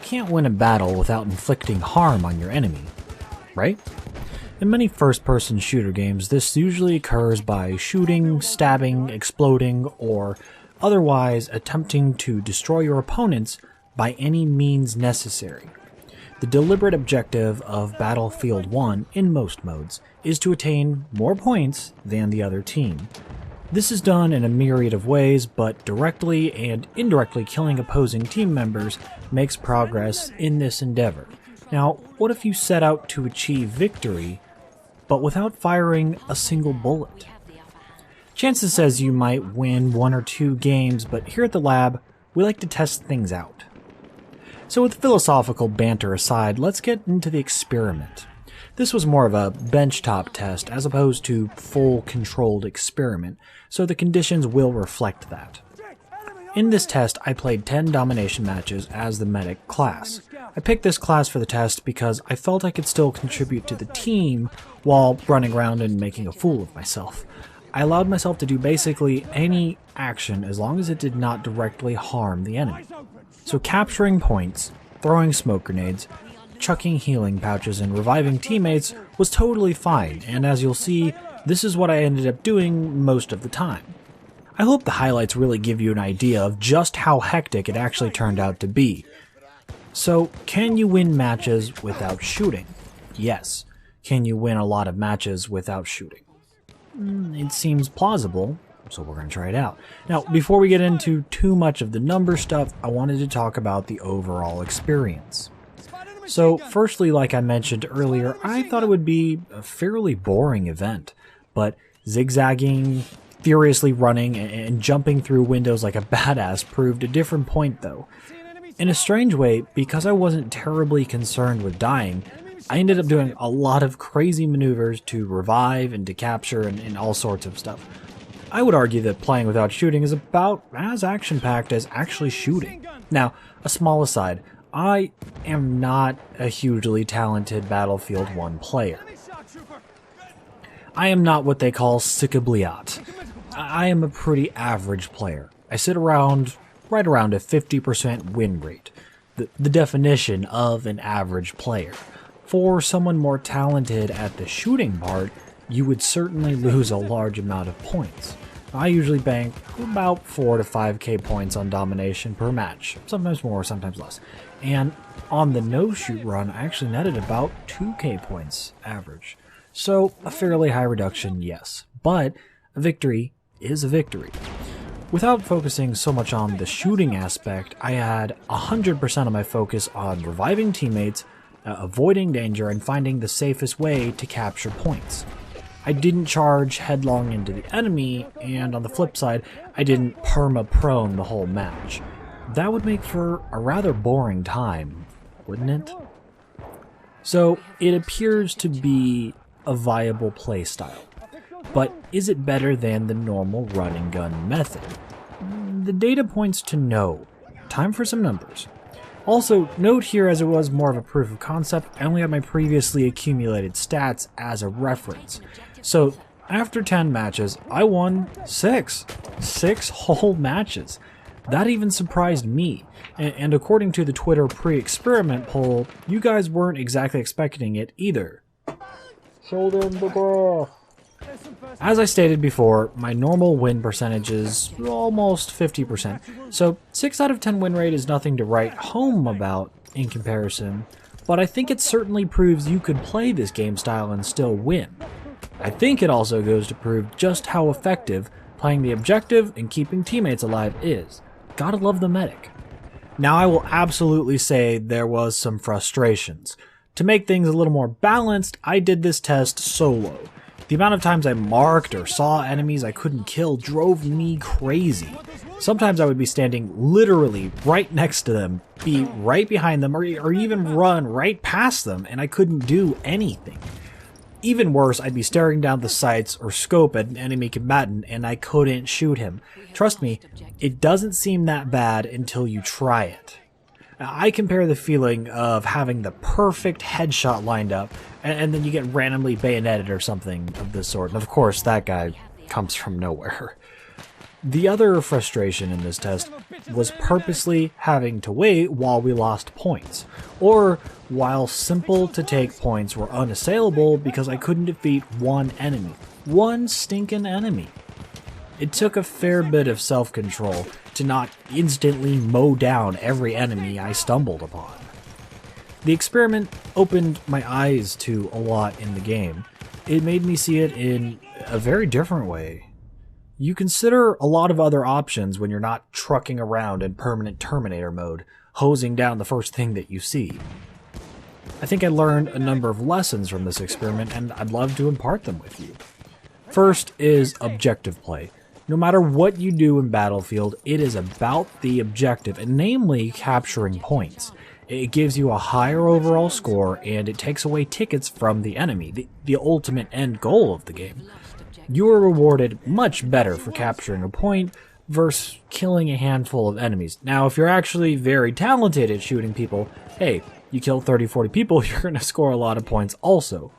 can't win a battle without inflicting harm on your enemy, right? In many first-person shooter games, this usually occurs by shooting, stabbing, exploding, or otherwise attempting to destroy your opponents by any means necessary. The deliberate objective of Battlefield 1 in most modes is to attain more points than the other team. This is done in a myriad of ways, but directly and indirectly killing opposing team members makes progress in this endeavor. Now, what if you set out to achieve victory, but without firing a single bullet? Chances says you might win 1 or 2 games, but here at the lab, we like to test things out. So with philosophical banter aside, let's get into the experiment. This was more of a benchtop test as opposed to full controlled experiment, so the conditions will reflect that. In this test, I played 10 domination matches as the medic class. I picked this class for the test because I felt I could still contribute to the team while running around and making a fool of myself. I allowed myself to do basically any action as long as it did not directly harm the enemy. So capturing points, throwing smoke grenades, chucking healing pouches, and reviving teammates was totally fine, and as you'll see, this is what I ended up doing most of the time. I hope the highlights really give you an idea of just how hectic it actually turned out to be. So, can you win matches without shooting? Yes. Can you win a lot of matches without shooting? It seems plausible, so we're going to try it out. Now, before we get into too much of the number stuff, I wanted to talk about the overall experience. So, firstly, like I mentioned earlier, I thought it would be a fairly boring event, but zigzagging, furiously running, and jumping through windows like a badass proved a different point though. In a strange way, because I wasn't terribly concerned with dying, I ended up doing a lot of crazy maneuvers to revive and to capture and all sorts of stuff. I would argue that playing without shooting is about as action-packed as actually shooting. Now, a small aside, I am not a hugely talented Battlefield 1 player. I am not what they call sickabliat. I am a pretty average player. I sit right around a 50% win rate, the definition of an average player. For someone more talented at the shooting part, you would certainly lose a large amount of points. I usually bank about 4 to 5k points on domination per match, sometimes more, sometimes less. And on the no-shoot run, I actually netted about 2k points average. So a fairly high reduction, yes, but a victory is a victory. Without focusing so much on the shooting aspect, I had 100% of my focus on reviving teammates, avoiding danger, and finding the safest way to capture points. I didn't charge headlong into the enemy, and on the flip side, I didn't perma-prone the whole match. That would make for a rather boring time, wouldn't it? So, it appears to be a viable playstyle. But is it better than the normal run and gun method? The data points to no. Time for some numbers. Also, note here, as it was more of a proof of concept, I only had my previously accumulated stats as a reference. So, after 10 matches, I won 6. 6 whole matches. That even surprised me. And according to the Twitter pre-experiment poll, you guys weren't exactly expecting it either. Show them the graph. As I stated before, my normal win percentage is almost 50%, so 6 out of 10 win rate is nothing to write home about in comparison, but I think it certainly proves you could play this game style and still win. I think it also goes to prove just how effective playing the objective and keeping teammates alive is. Gotta love the medic. Now I will absolutely say there was some frustrations. To make things a little more balanced, I did this test solo. The amount of times I marked or saw enemies I couldn't kill drove me crazy. Sometimes I would be standing literally right next to them, be right behind them, or even run right past them, and I couldn't do anything. Even worse, I'd be staring down the sights or scope at an enemy combatant and I couldn't shoot him. Trust me, it doesn't seem that bad until you try it. I compare the feeling of having the perfect headshot lined up and then you get randomly bayoneted or something of this sort. And of course, that guy comes from nowhere. The other frustration in this test was purposely having to wait while we lost points, or while simple to take points were unassailable because I couldn't defeat one enemy. One stinking enemy. It took a fair bit of self-control to not instantly mow down every enemy I stumbled upon. The experiment opened my eyes to a lot in the game. It made me see it in a very different way. You consider a lot of other options when you're not trucking around in permanent Terminator mode, hosing down the first thing that you see. I think I learned a number of lessons from this experiment, and I'd love to impart them with you. First is objective play. No matter what you do in Battlefield, it is about the objective, and namely capturing points. It gives you a higher overall score, and it takes away tickets from the enemy, the ultimate end goal of the game. You are rewarded much better for capturing a point versus killing a handful of enemies. Now, if you're actually very talented at shooting people, hey, you kill 30-40 people, you're going to score a lot of points also.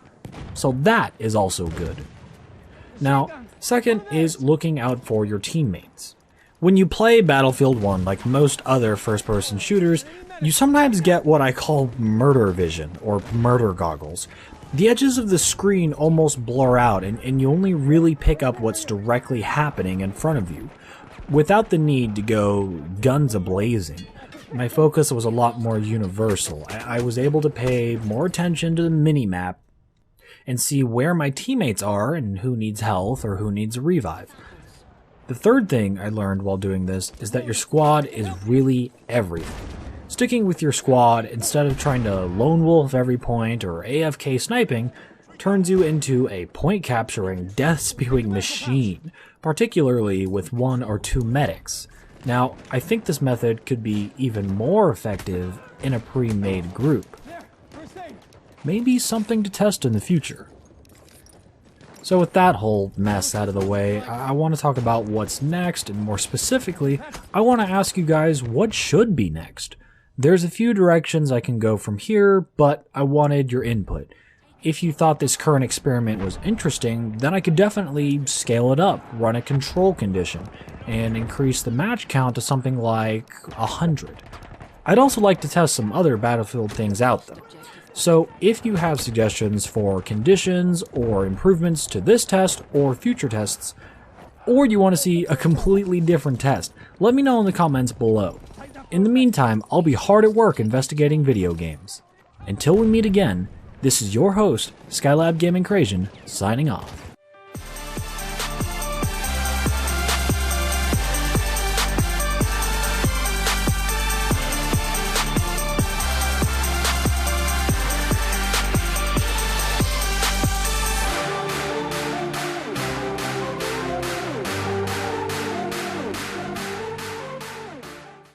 So that is also good. Now, second is looking out for your teammates. When you play Battlefield 1, like most other first-person shooters, you sometimes get what I call murder vision, or murder goggles. The edges of the screen almost blur out, and you only really pick up what's directly happening in front of you, without the need to go guns a-blazing. My focus was a lot more universal. I was able to pay more attention to the minimap and see where my teammates are and who needs health or who needs a revive. The third thing I learned while doing this is that your squad is really everything. Sticking with your squad instead of trying to lone wolf every point or AFK sniping turns you into a point-capturing, death-spewing machine, particularly with 1 or 2 medics. Now, I think this method could be even more effective in a pre-made group. Maybe something to test in the future. So with that whole mess out of the way, I want to talk about what's next, and more specifically, I want to ask you guys what should be next. There's a few directions I can go from here, but I wanted your input. If you thought this current experiment was interesting, then I could definitely scale it up, run a control condition, and increase the match count to something like 100. I'd also like to test some other Battlefield things out though. So if you have suggestions for conditions or improvements to this test or future tests, or you want to see a completely different test, let me know in the comments below. In the meantime, I'll be hard at work investigating video games. Until we meet again, this is your host, Skylab Gaming, signing off.